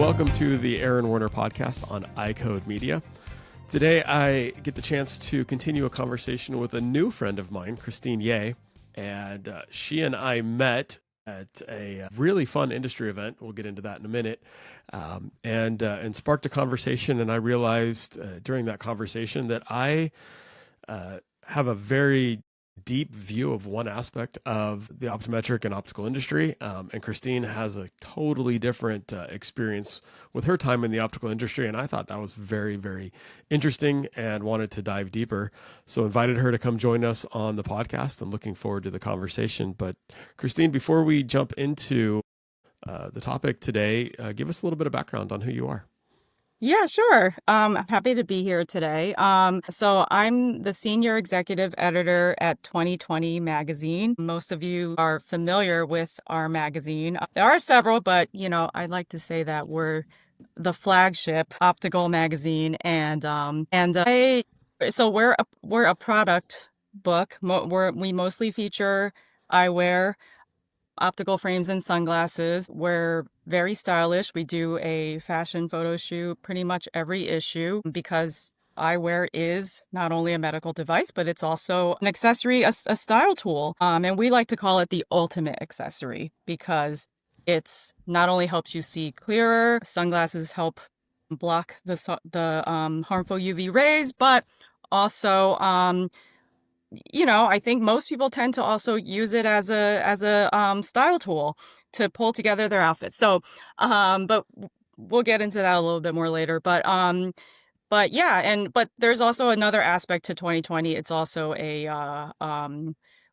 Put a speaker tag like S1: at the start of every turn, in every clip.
S1: welcome to the Aaron Warner podcast on iCode Media. Today, I get the chance to continue a conversation with a new friend of mine, Christine Ye, and she and I met at a really fun industry event. We'll get into that in a minute, and sparked a conversation. And I realized during that conversation that I have a very deep view of one aspect of the optometric and optical industry. And Christine has a totally different experience with her time in the optical industry. And I thought that was very, very interesting and wanted to dive deeper. So invited her to come join us on the podcast and looking forward to the conversation. But Christine, before we jump into the topic today, give us a little bit of background on who you are.
S2: Yeah, sure. I'm happy to be here today. So I'm the senior executive editor at 2020 magazine. Most of you are familiar with our magazine. There are several, but I'd like to say that we're the flagship optical magazine, so we're a product book. We mostly feature eyewear, optical frames and sunglasses. We're very stylish. We do a fashion photo shoot pretty much every issue because eyewear is not only a medical device, but it's also an accessory, a style tool. And we like to call it the ultimate accessory because it's not only helps you see clearer, sunglasses help block the harmful UV rays, but also I think most people tend to also use it as a style tool to pull together their outfits. So, but we'll get into that a little bit more later. But there's also another aspect to 2020. It's also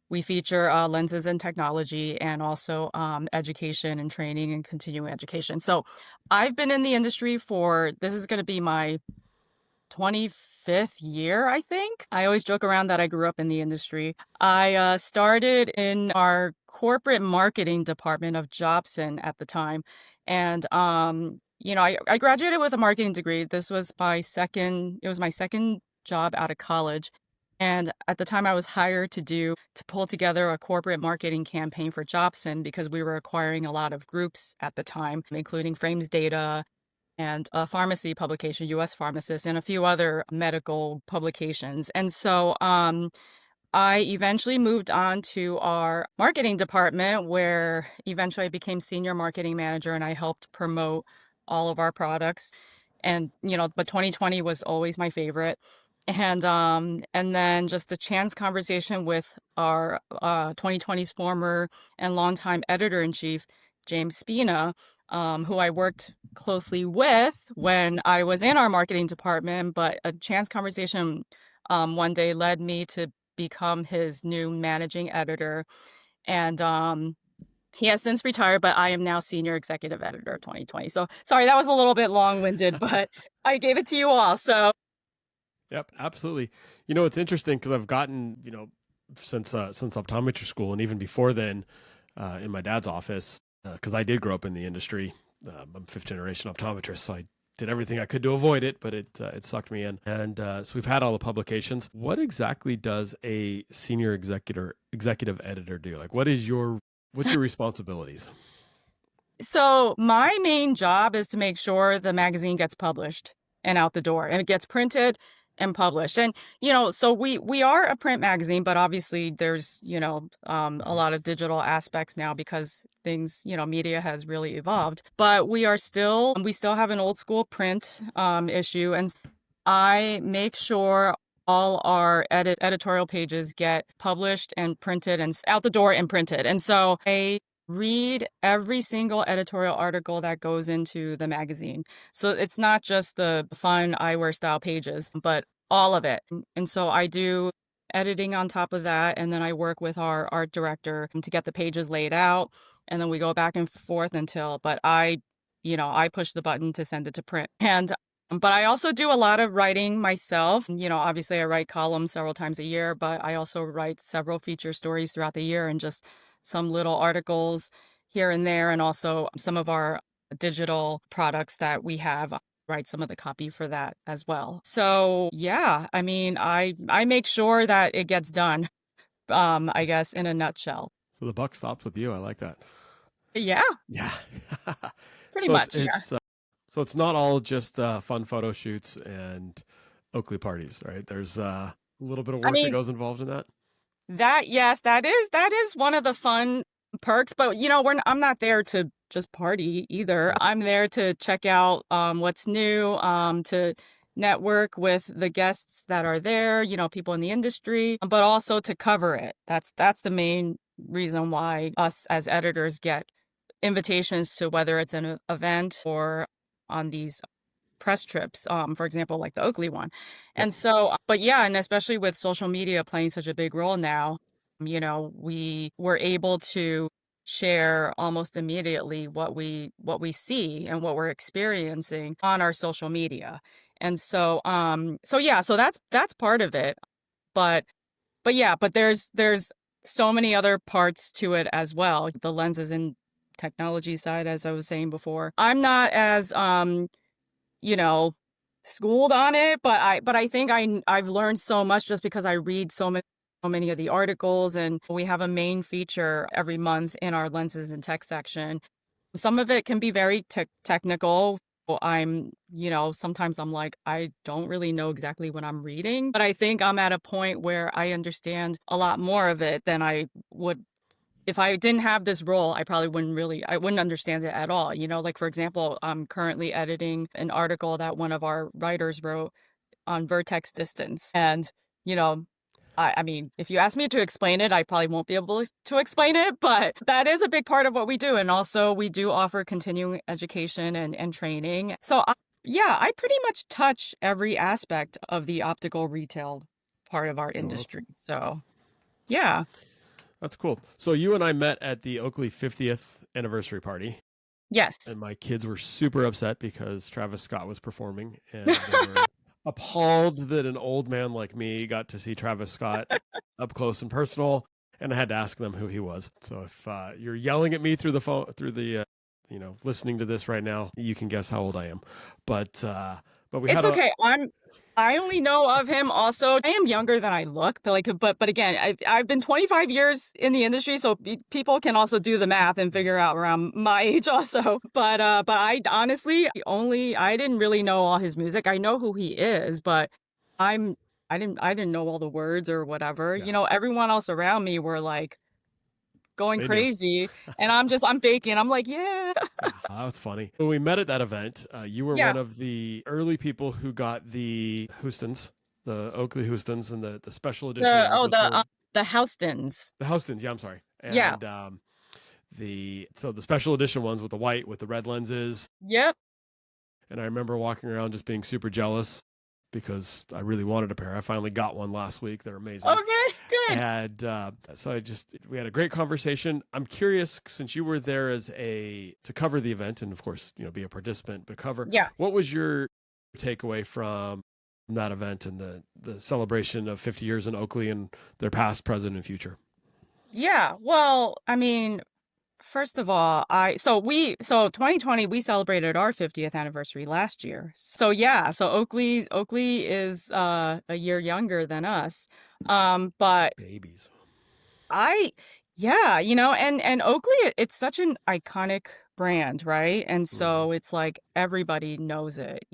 S2: we feature lenses and technology, and also education and training and continuing education. So, I've been in the industry this is going to be my 25th year, I think. I always joke around that I grew up in the industry. I started in our corporate marketing department of Jobson at the time. And, I graduated with a marketing degree. It was my second job out of college. And at the time I was hired to pull together a corporate marketing campaign for Jobson because we were acquiring a lot of groups at the time, including Frames Data, and a pharmacy publication, U.S. Pharmacist, and a few other medical publications. And so I eventually moved on to our marketing department, where eventually I became senior marketing manager, and I helped promote all of our products. And, but 2020 was always my favorite. And then just a chance conversation with our 2020's former and longtime editor-in-chief, James Spina, who I worked closely with when I was in our marketing department, but a chance conversation one day led me to become his new managing editor. And he has since retired, but I am now senior executive editor of 2020. So sorry, that was a little bit long-winded, but I gave it to you all. So.
S1: Yep, absolutely. It's interesting because I've gotten, since optometry school, and even before then in my dad's office, because I did grow up in the industry. I'm fifth generation optometrist, so I did everything I could to avoid it, but it sucked me in. And so we've had all the publications. What exactly does a senior executive editor do? Like, what's your responsibilities?
S2: So my main job is to make sure the magazine gets published and out the door, and it gets printed and published. And, so we are a print magazine, but obviously there's, a lot of digital aspects now because things, media has really evolved. But we still have an old school print issue. And I make sure all our editorial pages get published and printed and out the door and printed. And so I read every single editorial article that goes into the magazine. So it's not just the fun eyewear style pages, but all of it. And so I do editing on top of that. And then I work with our art director to get the pages laid out. And then we go back and forth but I push the button to send it to print. But I also do a lot of writing myself. Obviously I write columns several times a year, but I also write several feature stories throughout the year and just some little articles here and there, and also some of our digital products that we have, write some of the copy for that as well. So yeah, I mean, I make sure that it gets done, I guess, in a nutshell.
S1: So the buck stops with you. I like that.
S2: Yeah.
S1: Yeah.
S2: Pretty much.
S1: So So it's not all just fun photo shoots and Oakley parties, right? There's a little bit of
S2: I
S1: work that
S2: mean,
S1: goes involved in that.
S2: yes, that is one of the fun perks, but I'm not there to just party either.
S1: Right.
S2: I'm there to check out what's new, to network with the guests that are there, people in the industry, but also to cover it. That's the main reason why us as editors get invitations to whether it's an event or on these press trips, for example, like the Oakley one.
S1: Yep.
S2: And so, but yeah, and especially with social media playing such a big role now, we were able to share almost immediately what we see and what we're experiencing on our social media. And so, so yeah, so that's part of it. But yeah, but there's so many other parts to it as well. The lenses and technology side, as I was saying before. I'm not as you know, schooled on it, but I think I've learned so much just because I read so many of the articles, and we have a main feature every month in our lenses and tech section. Some of it can be very technical. Well, sometimes I'm like, I don't really know exactly what I'm reading, but I think I'm at a point where I understand a lot more of it than I would if I didn't have this role. I wouldn't understand it at all. Like for example, I'm currently editing an article that one of our writers wrote on vertex distance. And, you know, I mean, if you ask me to explain it, I probably won't be able to explain it, but that is a big part of what we do. And also we do offer continuing education and training. So yeah, I pretty much touch every aspect of the optical retail part of our
S1: Oh, well,
S2: industry. So yeah.
S1: that's cool. So you and I met at the Oakley 50th anniversary party,
S2: Yes.
S1: and my kids were super upset because Travis Scott was performing, and they were appalled that an old man like me got to see Travis Scott up close and personal, and I had to ask them who he was. So if you're yelling at me through the phone, through the listening to this right now, you can guess how old I am. But we
S2: It's
S1: had a
S2: okay. I only know of him also. I am younger than I look, but again, I've been 25 years in the industry, so people can also do the math and figure out around my age also. But I honestly I didn't really know all his music. I know who he is, but I'm I didn't know all the words or whatever.
S1: yeah,
S2: Everyone else around me were like going
S1: they knew.
S2: crazy, and I'm faking. I'm like, yeah.
S1: Yeah, that was funny. When we met at that event, you were
S2: Yeah.
S1: one of the early people who got the Houstons, the Oakley Houstons, and the special edition
S2: The
S1: ones
S2: oh
S1: with
S2: the Houstons.
S1: the Houstons. Yeah, I'm sorry.
S2: Yeah.
S1: And the special edition ones with the white with the red lenses.
S2: Yep.
S1: And I remember walking around just being super jealous because I really wanted a pair. I finally got one last week. They're amazing.
S2: Okay, good.
S1: And so we had a great conversation. I'm curious, since you were there to cover the event and of course, be a participant, but
S2: Yeah.
S1: what was your takeaway from that event and the celebration of 50 years in Oakley and their past, present, and future?
S2: Yeah. Well, I mean, first of all, 2020 we celebrated our 50th anniversary last year. So yeah, so Oakley is a year younger than us. But
S1: Babies.
S2: I yeah, and Oakley, it's such an iconic brand, right? And
S1: Hmm.
S2: so it's like everybody knows it,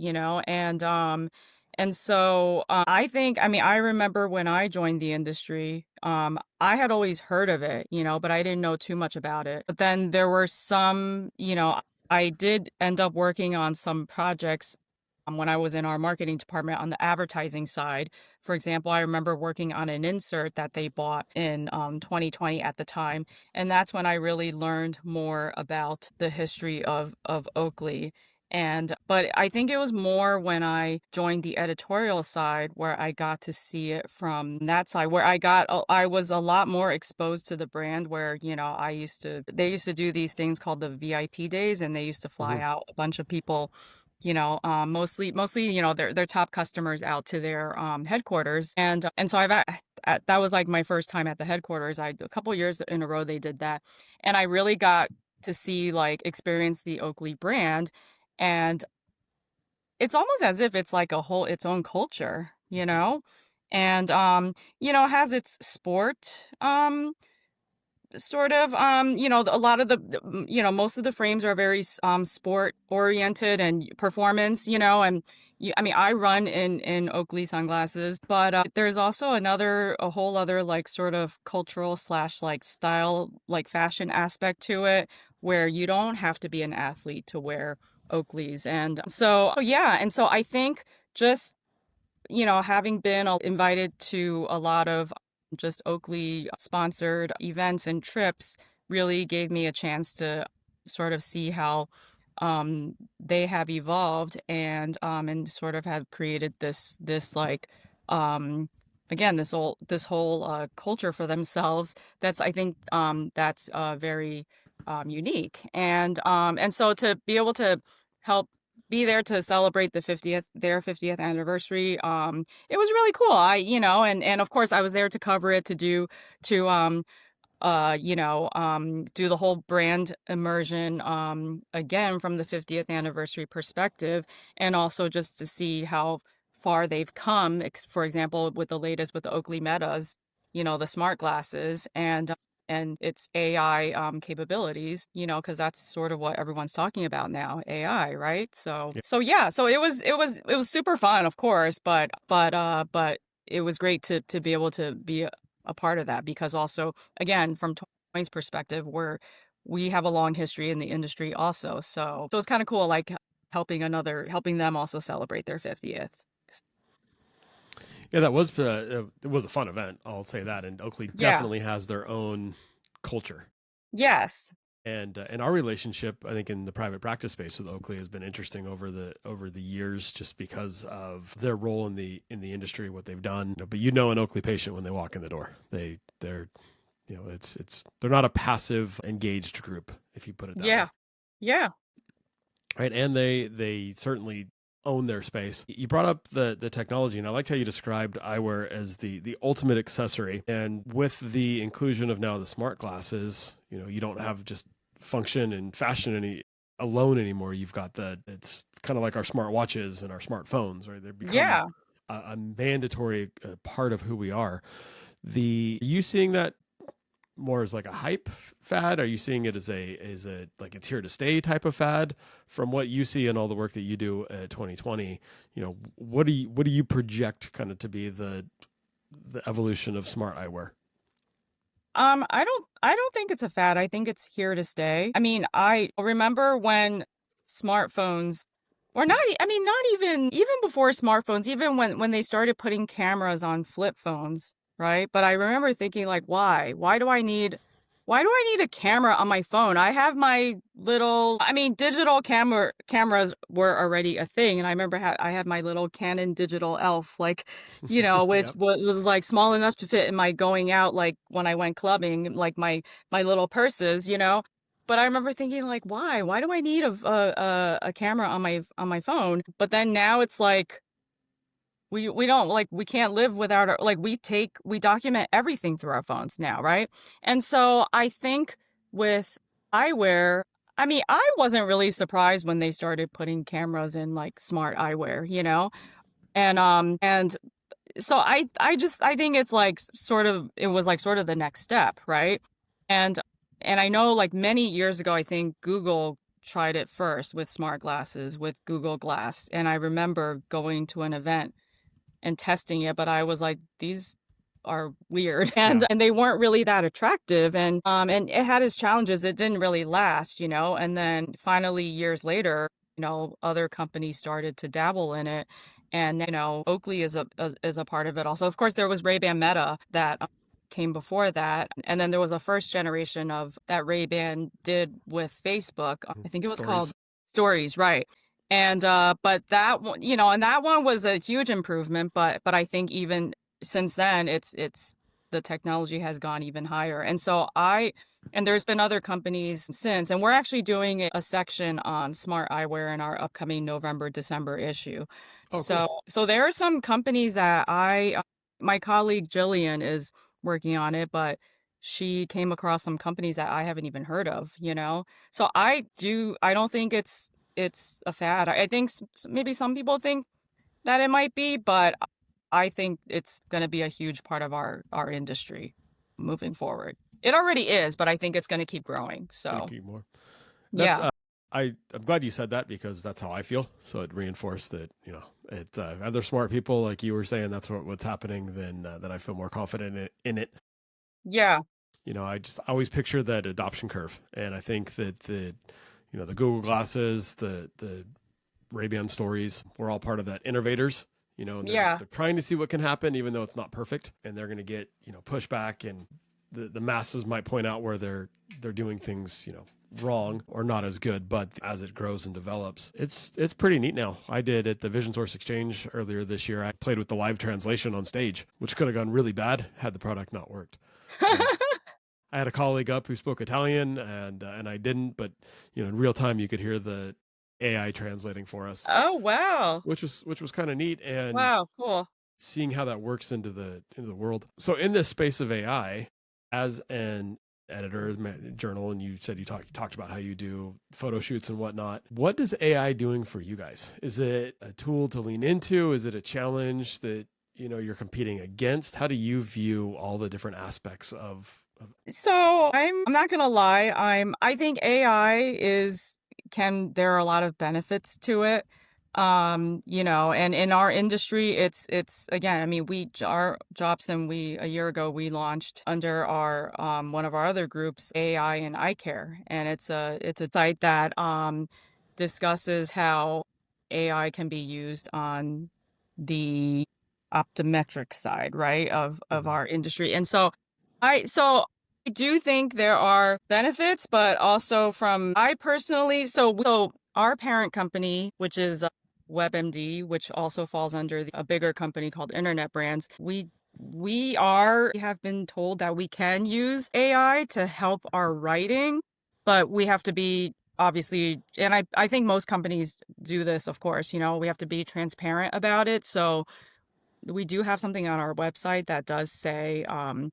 S2: and so I mean, I remember when I joined the industry, I had always heard of it, but I didn't know too much about it. But then there were some, I did end up working on some projects when I was in our marketing department on the advertising side. For example, I remember working on an insert that they bought in 2020 at the time, and that's when I really learned more about the history of Oakley. But I think it was more when I joined the editorial side where I got to see it from that side, where I was a lot more exposed to the brand. Where they used to do these things called the VIP days, and they used to fly
S1: Hmm.
S2: out a bunch of people, mostly, their top customers out to their headquarters. And so that was like my first time at the headquarters. A couple years in a row they did that. And I really got to see, like, experience the Oakley brand. And it's almost as if it's like its own culture, and it has its sport sort of, a lot of most of the frames are very sport oriented and performance, and I mean, I run in Oakley sunglasses, but there's also a whole other like sort of cultural slash like style, like fashion aspect to it, where you don't have to be an athlete to wear Oakleys. And so, yeah. And so I think just, having been invited to a lot of just Oakley sponsored events and trips really gave me a chance to sort of see how they have evolved and sort of have created this like again this whole culture for themselves that's I think that's very unique and so to be able to help be there to celebrate their 50th anniversary. It was really cool. And of course I was there to cover it, to do the whole brand immersion again from the 50th anniversary perspective, and also just to see how far they've come. For example, with the latest with the Oakley Metas, the smart glasses and its AI capabilities, because that's sort of what everyone's talking about now, AI, right? So
S1: Yeah.
S2: so yeah, so it was super fun, of course, but it was great to be able to be a part of that, because also again from Tony's perspective, we have a long history in the industry also, so it's kind of cool, like helping them also celebrate their 50th.
S1: Yeah, it was a fun event. I'll say that. And Oakley
S2: Yeah.
S1: definitely has their own culture.
S2: Yes.
S1: And our relationship, I think, in the private practice space with Oakley has been interesting over the years, just because of their role in the industry, what they've done. But an Oakley patient when they walk in the door. They're it's they're not a passive engaged group, if you put it that way.
S2: Yeah. Yeah.
S1: Right. And they certainly own their space. You brought up the technology, and I liked how you described eyewear as the ultimate accessory. And with the inclusion of now the smart glasses, you don't have just function and fashion alone anymore. You've got it's kind of like our smart watches and our smartphones, right? They've become
S2: Yeah.
S1: a mandatory part of who we are. Are you seeing that more as like a hype fad? Are you seeing it as a like it's here to stay type of fad? From what you see and all the work that you do at 2020, what do you project kind of to be the evolution of smart eyewear?
S2: I don't think it's a fad. I think it's here to stay. I mean, I remember when smartphones or not, I mean, not even before smartphones, even when they started putting cameras on flip phones, right? But I remember thinking like, why? Why do I need a camera on my phone? I have my little, I mean, digital cameras were already a thing. And I remember I had my little Canon digital elf, like, which
S1: Yep.
S2: was like small enough to fit in my going out, like when I went clubbing, like my little purses. But I remember thinking like, why? Why do I need a camera on my phone? But then now it's like, we don't like we can't live without our like we document everything through our phones now, right? And so I think with eyewear, I mean, I wasn't really surprised when they started putting cameras in like smart eyewear. And so I think it's like it was like sort of the next step, right? And and I know like many years ago, I think Google tried it first with smart glasses with Google Glass, and I remember going to an event and testing it, but I was like, these are weird and
S1: Yeah.
S2: and they weren't really that attractive, and it had its challenges. It didn't really last. And then finally years later, other companies started to dabble in it, and Oakley is a part of it also. Of course, there was Ray-Ban Meta that came before that, and then there was a first generation of that Ray-Ban did with Facebook. I think it was called
S1: Stories.
S2: Stories, right? And but that one, and that one was a huge improvement, but I think even since then it's the technology has gone even higher. And there's been other companies since, and we're actually doing a section on smart eyewear in our upcoming November December issue.
S1: Oh, cool.
S2: So there are some companies that my colleague Jillian is working on it, but she came across some companies that I haven't even heard of. So I don't think it's a fad. I think maybe some people think that it might be, but I think it's going to be a huge part of our industry moving forward. It already is, but I think it's going to keep growing.
S1: Gonna
S2: So,
S1: keep more. That's
S2: yeah.
S1: I'm glad you said that because that's how I feel. So it reinforced that other smart people like you were saying that's what's happening. Then I feel more confident in it.
S2: Yeah.
S1: I always picture that adoption curve, and I think that the Google glasses, the Ray-Ban stories, we're all part of that innovators. And
S2: Yeah.
S1: they're trying to see what can happen, even though it's not perfect, and they're going to get pushback, and the masses might point out where they're doing things wrong or not as good. But as it grows and develops, it's pretty neat now. I did at the Vision Source Exchange earlier this year. I played with the live translation on stage, which could have gone really bad had the product not worked. And I had a colleague up who spoke Italian, and I didn't, but in real time you could hear the AI translating for us,
S2: Oh, wow.
S1: which was kind of neat, and
S2: Wow, cool.
S1: seeing how that works into the world. So in this space of AI, as an editor, journal, and you said you talked about how you do photo shoots and whatnot. What is AI doing for you guys? Is it a tool to lean into? Is it a challenge that you're competing against? How do you view all the different aspects of
S2: So I'm not gonna lie. I think AI there are a lot of benefits to it. And in our industry, it's again, I mean, our Jobson, a year ago we launched under our one of our other groups, AI and Eye Care, and it's a site that discusses how AI can be used on the optometric side, right, of
S1: Mhm.
S2: our industry. And I do think there are benefits, but also I personally, so our parent company, which is WebMD, which also falls under a bigger company called Internet Brands, we have been told that we can use AI to help our writing, but we have to be obviously, and I think most companies do this, of course, we have to be transparent about it. So we do have something on our website that does say, that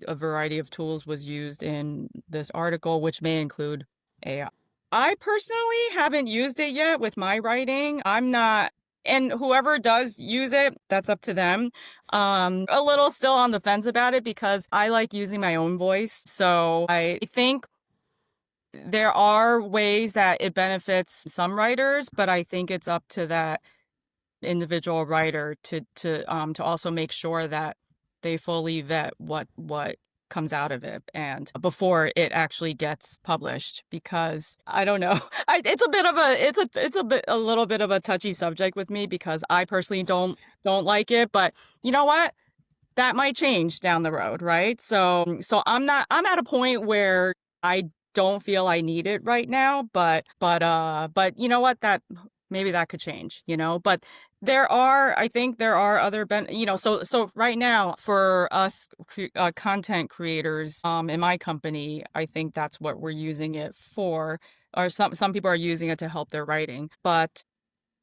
S2: a variety of tools was used in this article, which may include AI. I personally haven't used it yet with my writing. I'm not, and whoever does use it, that's up to them. A little still on the fence about it because I like using my own voice. So I think there are ways that it benefits some writers, but I think it's up to that individual writer to also make sure that they fully vet what comes out of it and before it actually gets published, because I don't know. It's a bit of a little bit of a touchy subject with me because I personally don't like it, but you know what, that might change down the road, right? So I'm at a point where I don't feel I need it right now, but you know what, that maybe that could change, but I think there are other so right now for us content creators in my company, I think that's what we're using it for, or some people are using it to help their writing, but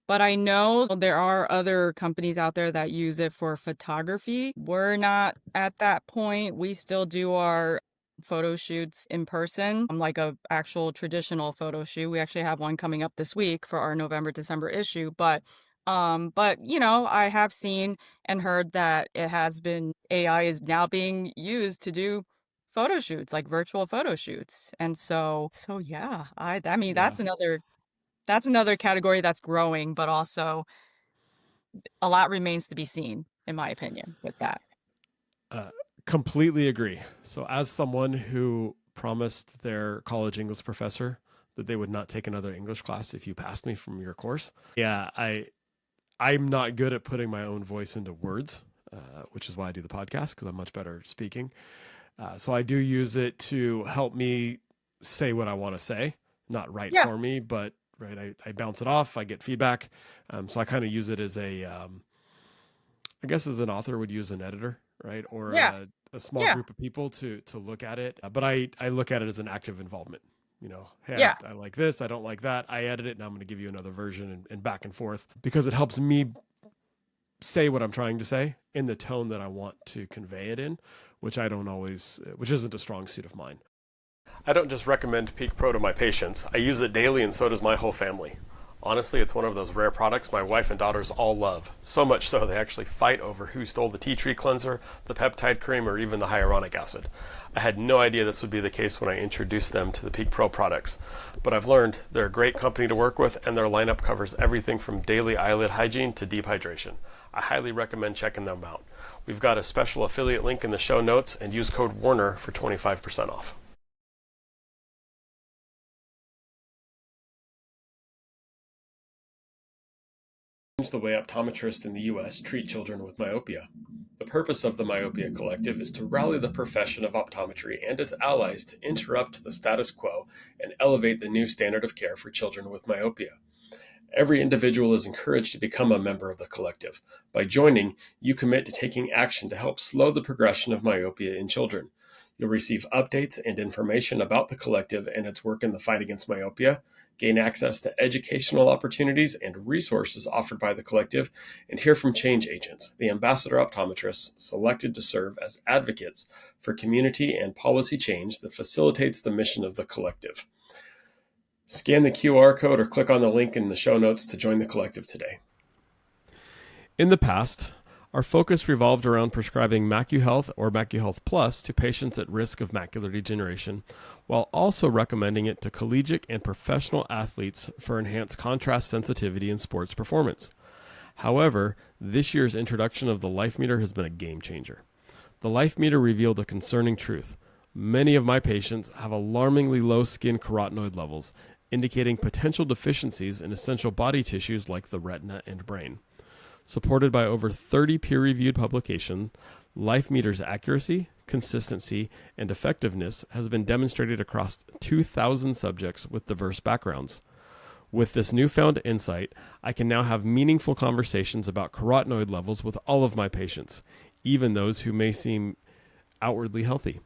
S2: I know there are other companies out there that use it for photography. We're not at that point. We still do our photo shoots in person, like a actual traditional photo shoot. We actually have one coming up this week for our November, December issue. But I have seen and heard that AI is now being used to do photo shoots, like virtual photo shoots. And so yeah, I mean,
S1: yeah.
S2: that's another category that's growing, but also a lot remains to be seen, in my opinion, with that.
S1: Uh, Completely agree. So, as someone who promised their college English professor that they would not take another English class if you passed me from your course, yeah, I'm not good at putting my own voice into words, which is why I do the podcast because I'm much better speaking. So I do use it to help me say what I want to say, not write
S2: Yeah,
S1: for me, but right, I bounce it off, I get feedback. So I kind of use it as I guess as an author would use an editor, right, or
S2: yeah,
S1: a small
S2: yeah,
S1: group of people to look at it. But I look at it as an active involvement. Hey,
S2: yeah,
S1: I like this, I don't like that. I edit it, and I'm going to give you another version, and back and forth because it helps me say what I'm trying to say in the tone that I want to convey it in, which isn't a strong suit of mine. I don't just recommend Peak Pro to my patients. I use it daily, and so does my whole family. Honestly, it's one of those rare products my wife and daughters all love. So much so they actually fight over who stole the tea tree cleanser, the peptide cream, or even the hyaluronic acid. I had no idea this would be the case when I introduced them to the Peak Pro products, but I've learned they're a great company to work with, and their lineup covers everything from daily eyelid hygiene to deep hydration. I highly recommend checking them out. We've got a special affiliate link in the show notes, and use code Warner for 25% off. The way optometrists in the U.S. treat children with myopia. The purpose of the Myopia Collective is to rally the profession of optometry and its allies to interrupt the status quo and elevate the new standard of care for children with myopia. Every individual is encouraged to become a member of the collective. By joining, you commit to taking action to help slow the progression of myopia in children. You'll receive updates and information about the collective and its work in the fight against myopia, gain access to educational opportunities and resources offered by the collective, and hear from change agents, the ambassador optometrists selected to serve as advocates for community and policy change that facilitates the mission of the collective. Scan the QR code or click on the link in the show notes to join the collective today. In the past, our focus revolved around prescribing MacuHealth or MacuHealth Plus to patients at risk of macular degeneration, while also recommending it to collegiate and professional athletes for enhanced contrast sensitivity in sports performance. However, this year's introduction of the Life Meter has been a game changer. The Life Meter revealed a concerning truth. Many of my patients have alarmingly low skin carotenoid levels, indicating potential deficiencies in essential body tissues like the retina and brain. Supported by over 30 peer-reviewed publications, Life Meter's accuracy, consistency, and effectiveness has been demonstrated across 2,000 subjects with diverse backgrounds. With this newfound insight, I can now have meaningful conversations about carotenoid levels with all of my patients, even those who may seem outwardly healthy.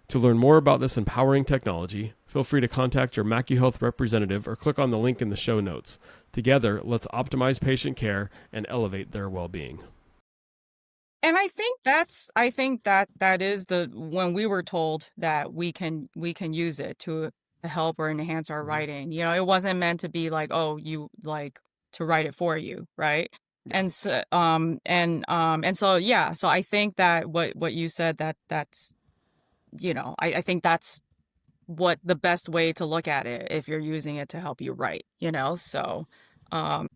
S1: To learn more about this empowering technology, feel free to contact your MacuHealth representative or click on the link in the show notes. Together, let's optimize patient care and elevate their well-being.
S2: And I think that that is the when we were told that we can use it to help or enhance our writing. You know, it wasn't meant to be like, oh, you like to write it for you, right?
S1: Yeah.
S2: And so yeah, so I think that what you said, that's I think that's what the best way to look at it if you're using it to help you write. Um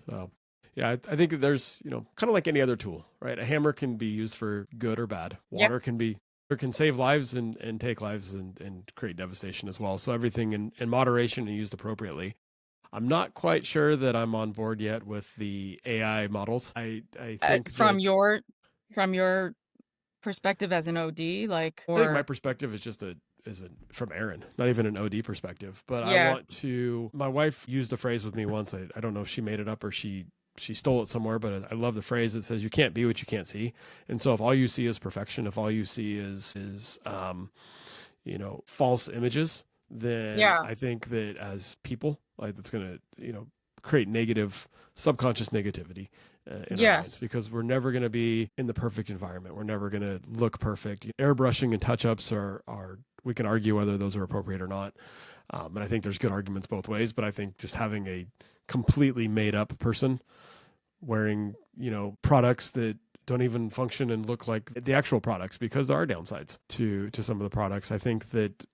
S1: So, yeah, I think that there's, kind of like any other tool, right? A hammer can be used for good or bad.
S2: yeah.
S1: Water can save lives and take lives and create devastation as well. So everything in moderation and used appropriately. I'm not quite sure that I'm on board yet with the AI models. I think that
S2: From your perspective as an OD, like,
S1: I think my
S2: or
S1: perspective is just from Aaron, not even an OD perspective. But I
S2: yeah,
S1: want to. My wife used a phrase with me once. I don't know if she made it up or she stole it somewhere, but I love the phrase that says you can't be what you can't see. And so if all you see is perfection, if all you see is false images, then
S2: yeah,
S1: I think that as people, like, that's going to create subconscious negativity in our minds,
S2: yes,
S1: because we're never going to be in the perfect environment. We're never going to look perfect. Airbrushing and touch-ups are we can argue whether those are appropriate or not. And I think there's good arguments both ways, but I think just having a completely made up person wearing, products that don't even function and look like the actual products, because there are downsides to some of the products. I think that,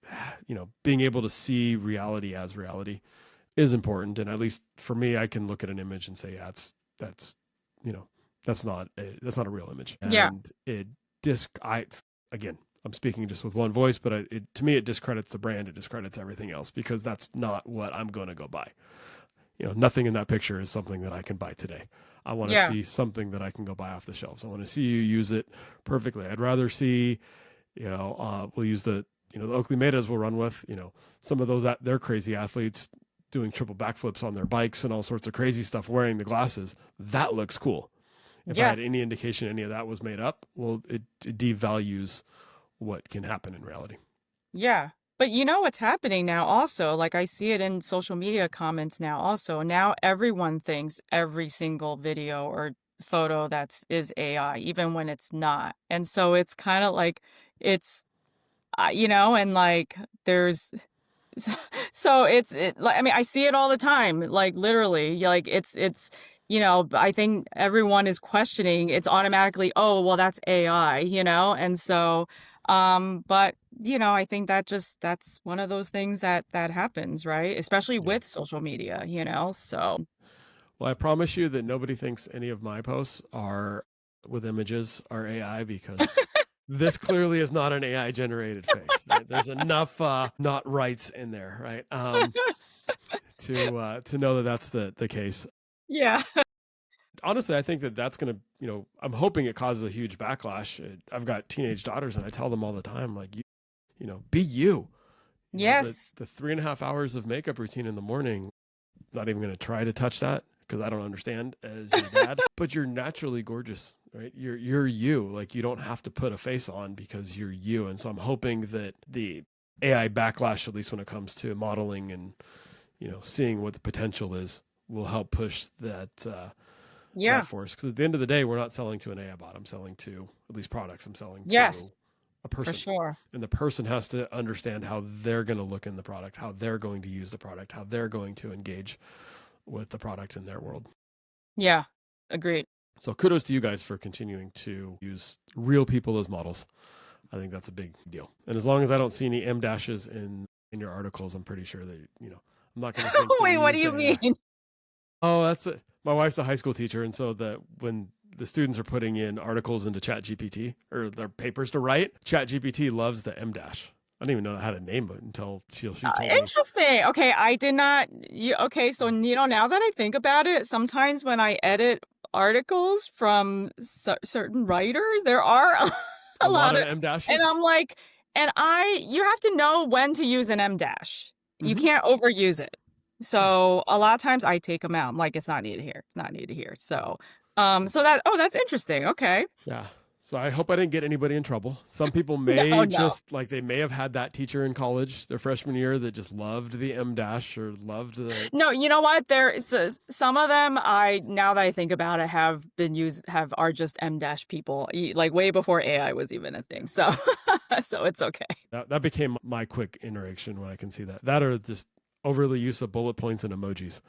S1: being able to see reality as reality is important. And at least for me, I can look at an image and say, yeah, that's, that's not a real image.
S2: yeah,
S1: And again, I'm speaking just with one voice, but to me, it discredits the brand. It discredits everything else, because that's not what I'm going to go buy. Nothing in that ppicture is something that I can buy today. I want to
S2: yeah,
S1: see something that I can go buy off the shelves. I want to see you use it perfectly. I'd rather see, we'll use the Oakley Metas we'll run with, some of those, they're crazy athletes doing triple backflips on their bikes and all sorts of crazy stuff, wearing the glasses. That looks cool. If I
S2: yeah,
S1: had any indication any of that was made up, well, it devalues what can happen in reality.
S2: yeah. But you know what's happening now also, like I see it in social media comments now also. Now everyone thinks every single video or photo is AI, even when it's not. And so it's kind of like it's and like there's So, so like, I mean, I see it all the time, like literally, like I think everyone is questioning, it's automatically, oh, well, that's AI, and so, but I think that's one of those things that happens, right? Especially
S1: Yeah.
S2: with social media, so
S1: Well, I promise you that nobody thinks any of my posts are with images are AI because this clearly is not an AI generated face. Right? There's enough not rights in there, right? To know that that's the case.
S2: yeah.
S1: Honestly, I think that that's going to, I'm hoping it causes a huge backlash. I've got teenage daughters, and I tell them all the time, like, be you. The
S2: Yes.
S1: 3.5 hours of makeup routine in the morning. Not even going to try to touch that because I don't understand as your dad. But you're naturally gorgeous, right? You're you. Like you don't have to put a face on because you're you. And so I'm hoping that the AI backlash, at least when it comes to modeling and seeing what the potential is, will help push that
S2: Yeah.
S1: force. Because at the end of the day, we're not selling to an AI bot. I'm selling to at least products. I'm selling to
S2: Yes,
S1: a
S2: for
S1: person.
S2: sure.
S1: And the person has to understand how they're going to look in the product, how they're going to use the product, how they're going to engage with the product in their world.
S2: Yeah. Agreed.
S1: So kudos to you guys for continuing to use real people as models. I think that's a big deal. And as long as I don't see any M dashes in your articles, I'm pretty sure that I'm not going to think that
S2: Wait,
S1: you
S2: what do
S1: used
S2: you
S1: AI.
S2: mean?
S1: Oh, that's it. My wife's a high school teacher, and so that when the students are putting in articles into Chat GPT or their papers to write, Chat GPT loves the M dash. I didn't even know how to name it until she told me.
S2: Interesting. Okay, I did not. Okay, so now that I think about it, sometimes when I edit articles from certain writers, there are
S1: A
S2: a
S1: lot
S2: lot
S1: of
S2: of,
S1: M
S2: and
S1: dashes.
S2: I'm like, you have to know when to use an M dash. You
S1: Mm-hmm.
S2: can't overuse it.
S1: Yeah.
S2: So a lot of times I take them out. I'm like, it's not needed here. It's not needed here. So, that's interesting. Okay.
S1: Yeah. So I hope I didn't get anybody in trouble. Some people
S2: No,
S1: may
S2: no.
S1: just like they may have had that teacher in college their freshman year that just loved the M dash or loved the.
S2: No, you know what? There is some of them now that I think about it have been used are just M dash people like way before AI was even a thing. So so it's okay.
S1: That became my quick interaction when I can see that or just overly use of bullet points and emojis.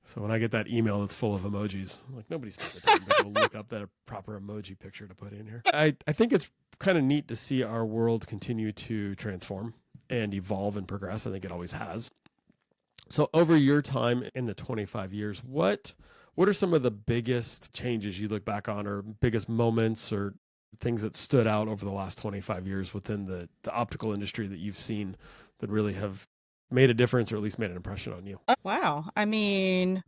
S1: So when I get that email that's full of emojis, I'm like nobody spent the time to go look up that proper emoji picture to put in here. I think it's kind of neat to see our world continue to transform and evolve and progress. I think it always has. So over your time in the 25 years, what are some of the biggest changes you look back on or biggest moments or things that stood out over the last 25 years within the optical industry that you've seen that really have made a difference or at least made an impression on you?
S2: Wow. I mean,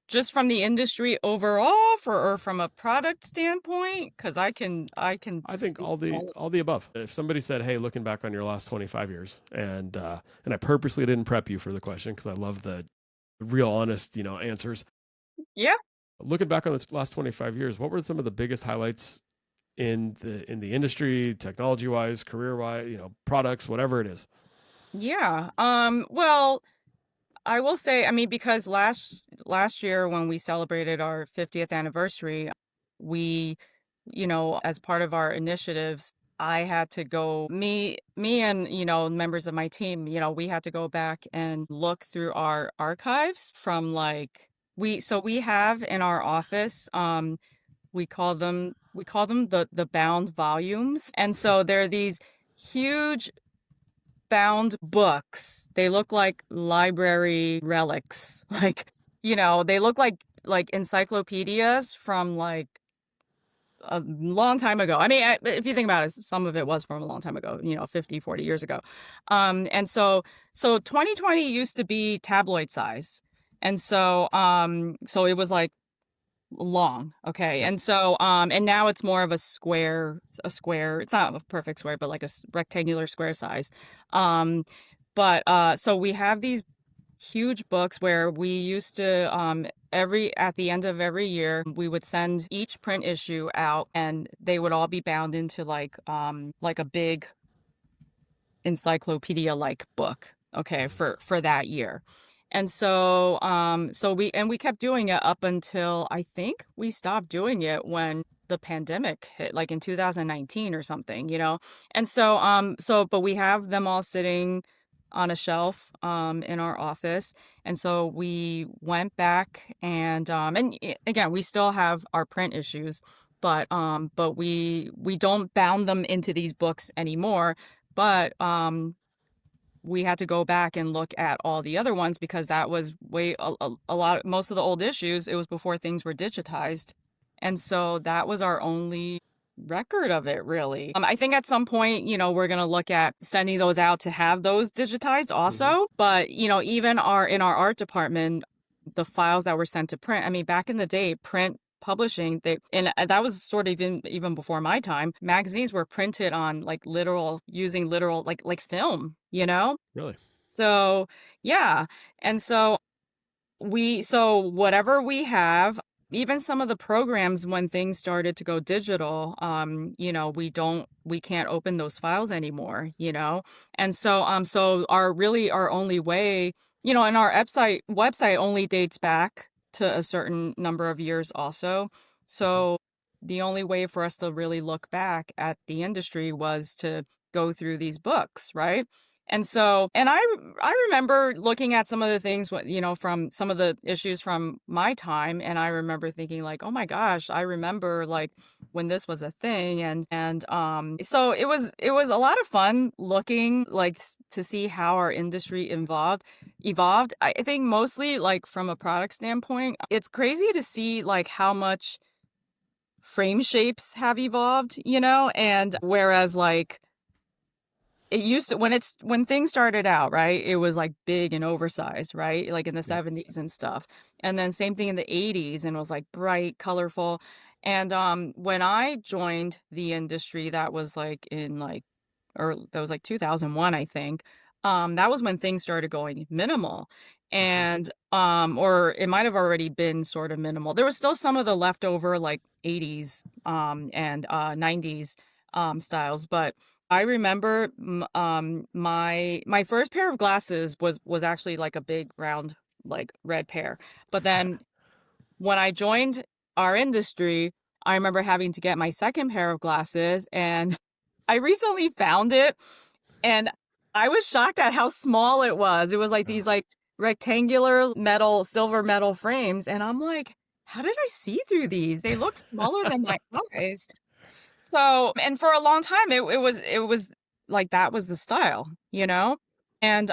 S2: just from the industry overall or from a product standpoint, because I can
S1: I think
S2: speak
S1: all the
S2: all.
S1: all the above. If somebody said, "Hey, looking back on your last 25 years," and I purposely didn't prep you for the question because I love the real honest, answers.
S2: Yeah.
S1: Looking back on the last 25 years, what were some of the biggest highlights in the industry, technology wise, career wise, products, whatever it is?
S2: Yeah. Well, I will say, I mean, because last year when we celebrated our 50th anniversary, we, as part of our initiatives, I had to go, me and, members of my team, we had to go back and look through our archives from like we have in our office, we call them the bound volumes. And so there are these huge bound books. They look like library relics. Like, they look like encyclopedias from like a long time ago. I mean, if you think about it, some of it was from a long time ago, 50, 40 years ago. And so 2020 used to be tabloid size. And so it was like long, okay.
S1: Yeah.
S2: And now it's more of a square. It's not a perfect square, but like a rectangular square size. But so we have these huge books where we used to every at the end of every year we would send each print issue out, and they would all be bound into like a big encyclopedia like book, okay, for that year. And so we kept doing it up until I think we stopped doing it when the pandemic hit, like in 2019 or something. And so but we have them all sitting on a shelf in our office. And so we went back again, we still have our print issues, but we don't bound them into these books anymore. But we had to go back and look at all the other ones because that was a lot, most of the old issues, it was before things were digitized. And so that was our only record of it, really. I think at some point, we're going to look at sending those out to have those digitized
S1: Hmm.
S2: also. But, even in our art department, the files that were sent to print, I mean, back in the day, print publishing, and that was sort of even before my time, magazines were printed on like using literal like film,
S1: Really?
S2: so yeah. And so whatever we have, even some of the programs, when things started to go digital, we can't open those files anymore, and so our only way, and our website only dates back to a certain number of years also.
S1: Hmm.
S2: So the only way for us to really look back at the industry was to go through these books, right? And remember looking at some of the things, from some of the issues from my time, and I remember thinking like, oh my gosh, I remember like when this was a thing, so it was a lot of fun looking like to see how our industry evolved. I think mostly like from a product standpoint, it's crazy to see like how much frame shapes have evolved, and whereas like it used to, when things started out, right? It was like big and oversized, right? Like in the
S1: Yep.
S2: 70s and stuff. And then same thing in the 80s, and it was like bright, colorful. And when I joined the industry, that was like that was like 2001, I think. That was when things started going minimal.
S1: Hmm.
S2: And or it might have already been sort of minimal. There was still some of the leftover like 80s and 90s styles, but I remember my first pair of glasses was actually like a big round like red pair. But then when I joined our industry, I remember having to get my second pair of glasses, and I recently found it, and I was shocked at how small it was. It was like these like rectangular silver metal frames, and I'm like, how did I see through these? They look smaller than my eyes. So, and for a long time, it was like that was the style, and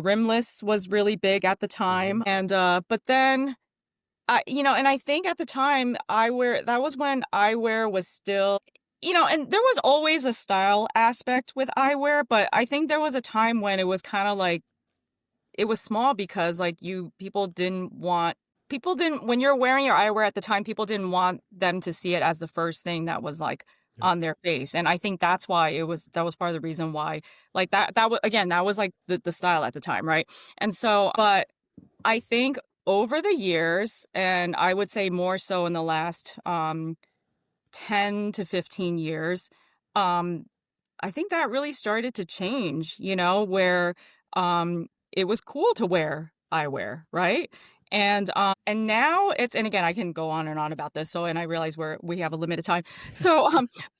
S2: rimless was really big at the
S1: Hmm.
S2: time, and but then and I think at the time, eyewear, that was when eyewear was still, and there was always a style aspect with eyewear, but I think there was a time when it was kind of like it was small because like people didn't when you're wearing your eyewear at the time, people didn't want them to see it as the first thing that was like
S1: Yep.
S2: on their face. And I think that's why that was part of the reason why like that was, again, that was like the style at the time, right? And so but I think over the years, and I would say more so in the last 10 to 15 years, um I think that really started to change, where it was cool to wear eyewear, right? And now and again, I can go on and on about this, so, and I realize we have a limited time. So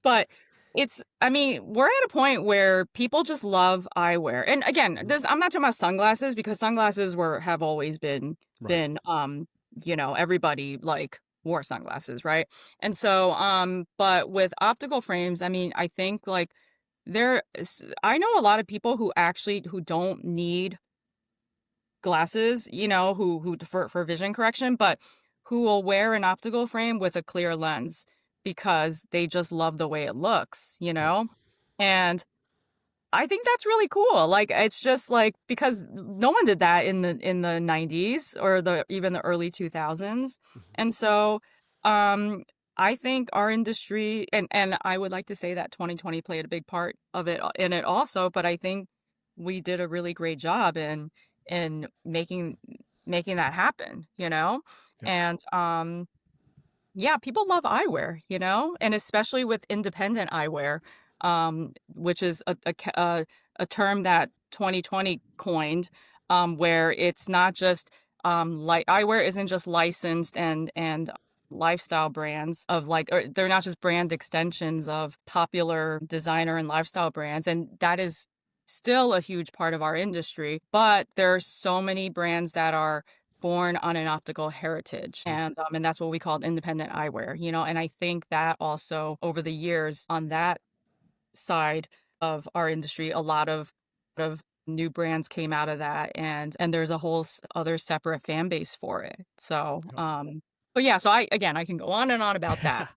S2: but I mean, we're at a point where people just love eyewear. And again,
S1: Hmm.
S2: this I'm not talking about sunglasses, because sunglasses have always
S1: Right.
S2: been everybody like wore sunglasses, right? And so but with optical frames, I mean, I think like I know a lot of people who don't need glasses, who for vision correction, but who will wear an optical frame with a clear lens because they just love the way it looks,
S1: Yep.
S2: And I think that's really cool. Like it's just like because no one did that in the 90s or the even the early 2000s.
S1: Hmm.
S2: And so um I think our industry, and I would like to say that 2020 played a big part of it in it also, but I think we did a really great job in making that happen,
S1: Yep.
S2: And yeah, people love eyewear, and especially with independent eyewear, which is a term that 2020 coined, where it's not just like eyewear isn't just licensed and lifestyle brands of like, or they're not just brand extensions of popular designer and lifestyle brands, and that is still a huge part of our industry, but there are so many brands that are born on an optical heritage,
S1: Mm.
S2: and that's what we call independent eyewear, and I think that also over the years on that side of our industry, a lot of new brands came out of that, and there's a whole other separate fan base for it. So,
S1: Yep.
S2: but yeah, so I can go on and on about that.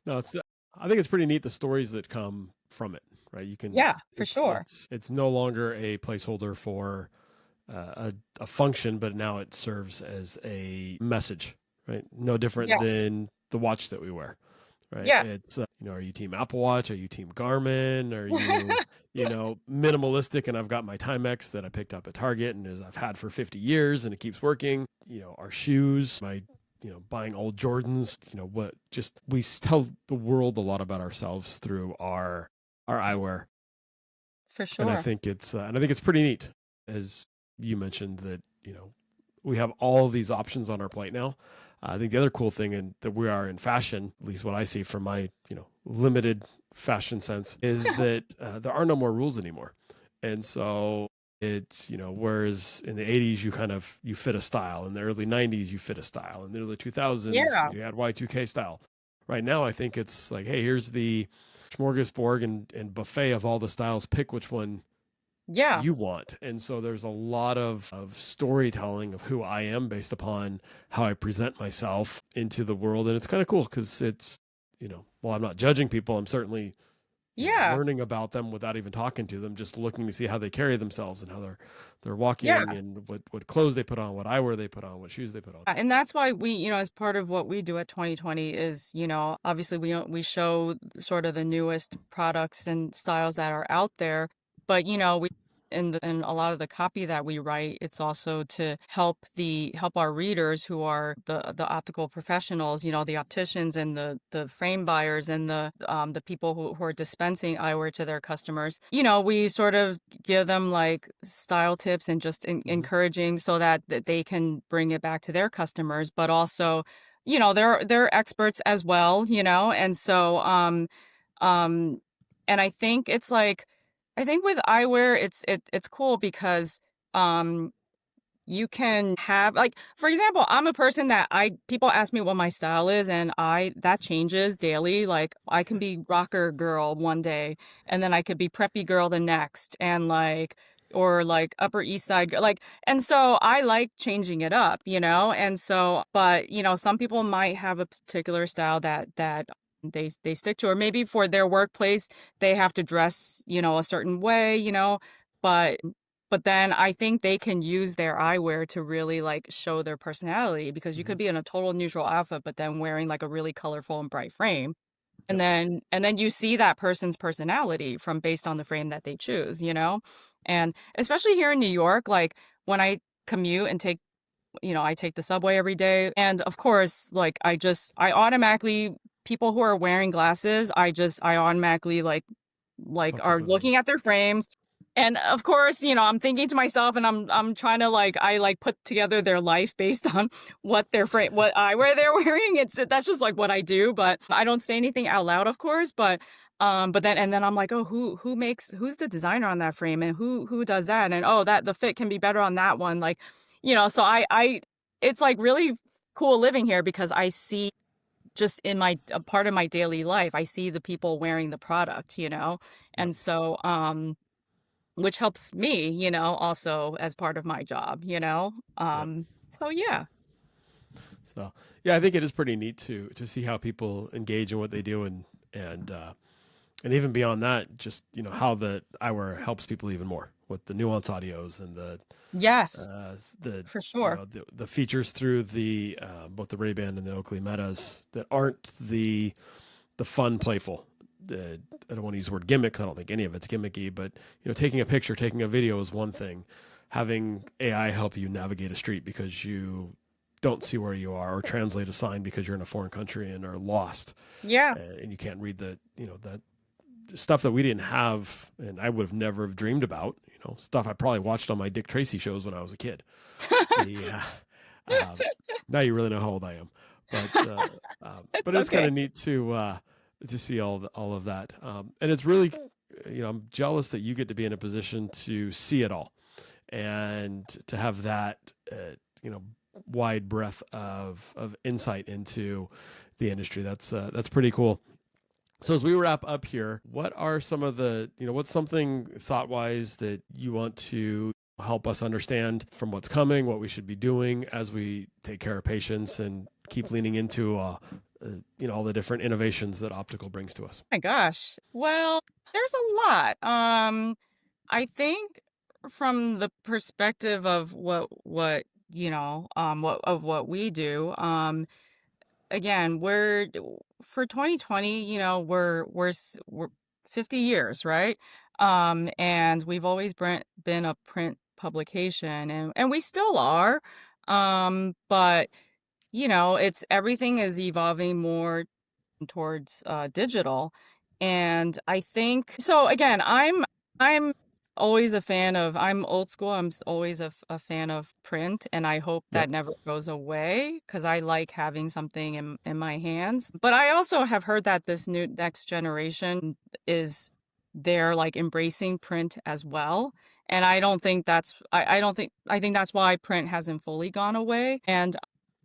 S1: No, it's I think it's pretty neat the stories that come from it, right? You can
S2: Yeah, for sure.
S1: it's no longer a placeholder for a function, but now it serves as a message, right? No different
S2: Yes.
S1: than the watch that we wear, right?
S2: Yeah.
S1: It's are you team Apple Watch? Are you team Garmin? Are you minimalistic? And I've got my Timex that I picked up at Target and as I've had for 50 years and it keeps working. Our shoes, my buying old Jordans. What just we tell the world a lot about ourselves through our eyewear,
S2: For
S1: and I
S2: sure.
S1: think it's pretty neat, as you mentioned that we have all of these options on our plate now. I think the other cool thing and that we are in fashion, at least what I see from my limited fashion sense, is that there are no more rules anymore, and so it's whereas in the 80s you fit a style, in the early 90s you fit a style, in the early 2000s
S2: Yeah.
S1: you had Y2K style. Right now I think it's like, hey, here's the smorgasbord and buffet of all the styles, pick which one
S2: Yeah.
S1: you want. And so there's a lot of storytelling of who I am based upon how I present myself into the world. And it's kind of cool because it's, well, I'm not judging people. I'm certainly,
S2: Yeah.
S1: learning about them without even talking to them, just looking to see how they carry themselves and how they're
S2: Yeah.
S1: walking and what clothes they put on, what eyewear they put on, what shoes they put on.
S2: And that's why we, as part of what we do at 2020 is, obviously we show sort of the newest products and styles that are out there, but we in a lot of the copy that we write, it's also to help our readers who are the optical professionals, the opticians and the frame buyers and the people who are dispensing eyewear to their customers. We sort of give them like style tips and just
S1: Hmm.
S2: encouraging so that they can bring it back to their customers, but also, they're experts as well, and so um and I think it's like I think with eyewear it's cool because um you can have like, for example, I'm a person that I people ask me what my style is, and I that changes daily. Like I can be rocker girl one day and then I could be preppy girl the next, and like or like Upper East Side girl, like, and so I like changing it up, and so but some people might have a particular style that they stick to, or maybe for their workplace they have to dress a certain way, but then I think they can use their eyewear to really, like, show their personality, because you
S1: Hmm.
S2: could be in a total neutral outfit, but then wearing, like, a really colorful and bright frame. And
S1: Yep.
S2: then you see that person's personality from based on the frame that they choose, And especially here in New York, like, when I commute and I take the subway every day, and of course, like, I automatically people who are wearing glasses, I automatically, like, are
S1: Focus in on.
S2: looking at their frames, and, of course, I'm thinking to myself, and I'm trying to, like I, like, put together their life based on what eyewear they're wearing. That's just, like, what I do, but I don't say anything out loud, of course, but then I'm like, "Oh, who's the designer on that frame, and who does that? And, oh, that the fit can be better on that one," like, so I it's, like, really cool living here because I see just in a part of my daily life, I see the people wearing the product,
S1: Yep.
S2: and so, which helps me, also as part of my job,
S1: Yep.
S2: so yeah.
S1: So yeah, I think it is pretty neat to see how people engage in what they do, and even beyond that, just how the eyewear helps people even more with the nuance audios and
S2: Yes,
S1: the
S2: for sure.
S1: the features through the both the Ray-Ban and the Oakley Metas that aren't the fun, playful. I don't want to use the word gimmick 'cause I don't think any of it's gimmicky, but taking a picture, taking a video is one thing. Having AI help you navigate a street because you don't see where you are, or translate a sign because you're in a foreign country and are lost,
S2: Yeah.
S1: and you can't read that stuff that we didn't have, and I would have never have dreamed about. Stuff I probably watched on my Dick Tracy shows when I was a kid. Yeah. Um, Now you really know how old I am, but
S2: It's
S1: it's kind
S2: okay.
S1: of neat to see all of that, and it's really I'm jealous that you get to be in a position to see it all and to have that, wide breadth of insight into the industry. That's pretty cool. So as we wrap up here, what are some of the, what's something thought-wise that you want to help us understand from what's coming, what we should be doing as we take care of patients and keep leaning into, all the different innovations that optical brings to us?
S2: My gosh. Well, there's a lot. I think from the perspective of what we do, again, for 2020, we're 50 years, right? And we've always been a print publication, and we still are. But it's everything is evolving more towards digital. And I think so. Again, I'm always a fan of. I'm old school. Always a fan of print, and I hope
S1: Yep.
S2: that never goes away because I like having something in my hands. But I also have heard that this new next generation is they're like embracing print as well. And I don't think that's I don't think I think that's why print hasn't fully gone away.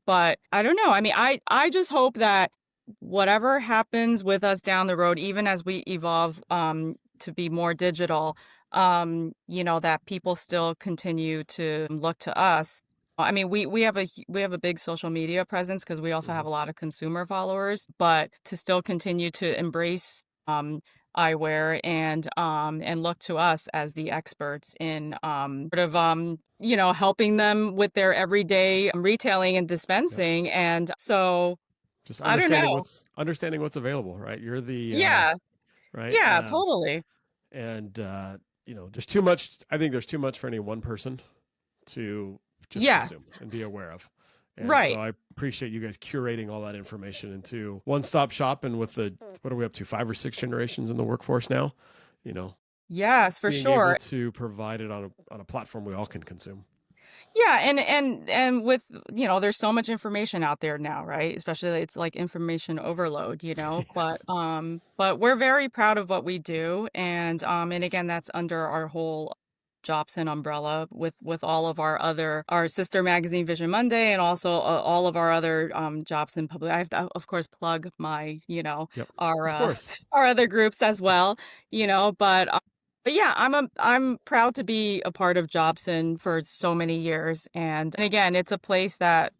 S2: But I don't know. I mean, I just hope that whatever happens with us down the road, even as we evolve to be more digital, that people still continue to look to us. I mean, we have a big social media presence because we also have a lot of consumer followers, but to still continue to embrace eyewear and look to us as the experts in helping them with their everyday retailing and
S1: Yep.
S2: dispensing. And so
S1: Just
S2: I don't know.
S1: understanding what's available, right? You're the
S2: Yeah.
S1: right.
S2: Yeah, totally.
S1: And there's too much. I think there's too much for any one person to just
S2: Yes.
S1: consume and be aware of. And
S2: Right.
S1: so I appreciate you guys curating all that information into one-stop shop. And with what are we up to, 5 or 6 generations in the workforce now?
S2: Yes, for
S1: Being
S2: sure.
S1: able to provide it on a platform we all can consume.
S2: Yeah, and with there's so much information out there now, right? Especially it's like information overload,
S1: Yes.
S2: but we're very proud of what we do, and again, that's under our whole Jobson umbrella with all of our sister magazine Vision Monday, and also all of our other Jobson public. I have to, of course, plug my
S1: Yep.
S2: our
S1: Of course.
S2: our other groups as well, but yeah, I'm proud to be a part of Jobson for so many years, and again, it's a place that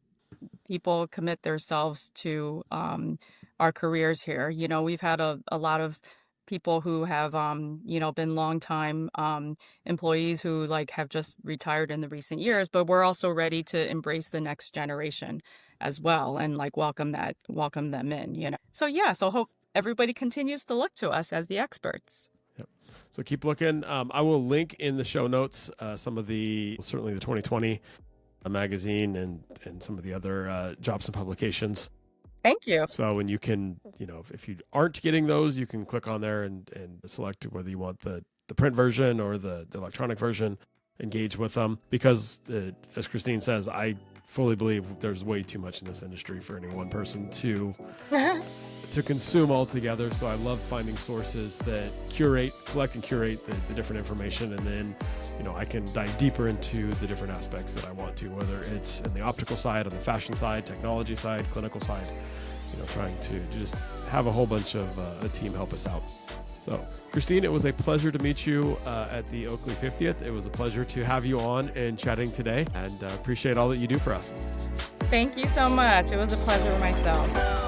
S2: people commit themselves to our careers here. We've had a lot of people who have been longtime employees who like have just retired in the recent years, but we're also ready to embrace the next generation as well and like welcome them in. So yeah, so hope everybody continues to look to us as the experts.
S1: Yep. So keep looking. I will link in the show notes some of certainly the 2020 magazine and some of the other Jobson publications.
S2: Thank you.
S1: So, and you can, if you aren't getting those, you can click on there and select whether you want the print version or the electronic version, engage with them. Because as Christine says, I fully believe there's way too much in this industry for any one person to consume altogether. So I love finding sources that collect and curate the different information. And then, I can dive deeper into the different aspects that I want to, whether it's in the optical side, on the fashion side, technology side, clinical side, trying to just have a whole bunch of a team help us out. So Christine, it was a pleasure to meet you at the Oakley 50th. It was a pleasure to have you on and chatting today, and appreciate all that you do for us.
S2: Thank you so much. It was a pleasure myself.